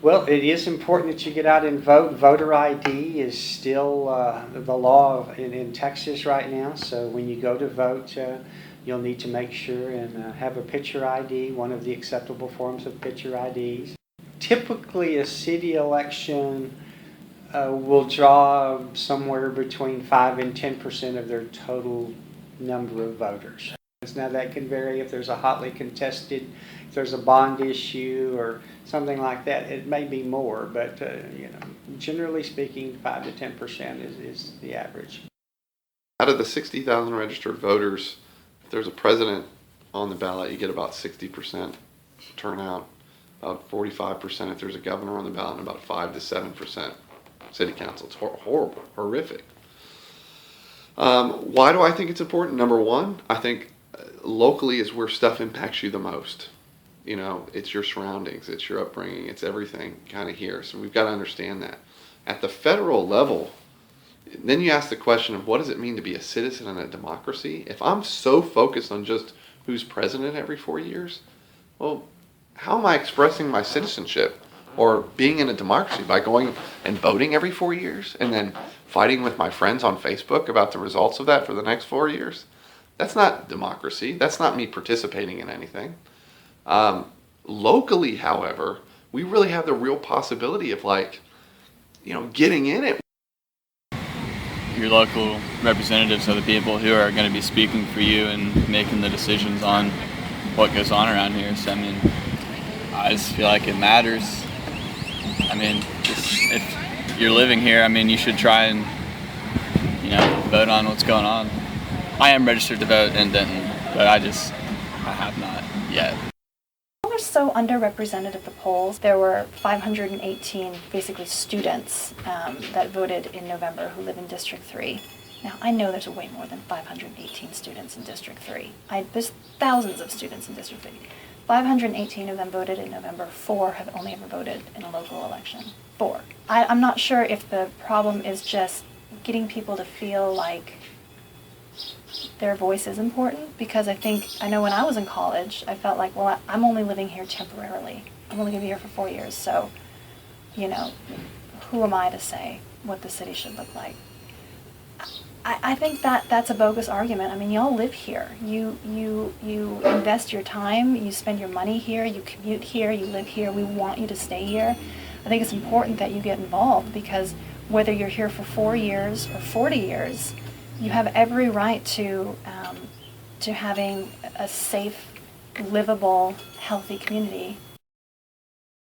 Well, it is important that you get out and vote. Voter ID is still the law in Texas right now. So when you go to vote, you'll need to make sure and have a picture ID, one of the acceptable forms of picture IDs. Typically, a city election will draw somewhere between 5 and 10% of their total number of voters. Now that can vary if there's a hotly contested, if there's a bond issue or something like that. It may be more, but generally speaking, 5 to 10% is the average. Out of the 60,000 registered voters, if there's a president on the ballot, you get about 60% turnout, about 45% if there's a governor on the ballot, and about 5 to 7% city council. It's horrible, horrific. Why do I think it's important? Number one, I think locally is where stuff impacts you the most. It's your surroundings, it's your upbringing, it's everything kind of here. So we've got to understand that. At the federal level, then you ask the question of what does it mean to be a citizen in a democracy? If I'm so focused on just who's president every 4 years, well, how am I expressing my citizenship or being in a democracy? By going and voting every 4 years and then fighting with my friends on Facebook about the results of that for the next 4 years? That's not democracy. That's not me participating in anything. Locally, however, we really have the real possibility of getting in it. Your local representatives are the people who are going to be speaking for you and making the decisions on what goes on around here. So, I just feel like it matters. If you're living here, you should try and, vote on what's going on. I am registered to vote in Denton, but I have not yet. We're so underrepresented at the polls. There were 518 basically students that voted in November who live in District 3. Now, I know there's way more than 518 students in District 3. There's thousands of students in District 3. 518 of them voted in November. 4 have only ever voted in a local election. 4. I'm not sure if the problem is just getting people to feel like their voice is important, because I know when I was in college, I felt like, well, I'm only living here temporarily. I'm only going to be here for 4 years, so, who am I to say what the city should look like? I think that's a bogus argument. Y'all live here. You invest your time, you spend your money here, you commute here, you live here. We want you to stay here. I think it's important that you get involved, because whether you're here for 4 years or 40 years, you have every right to having a safe, livable, healthy community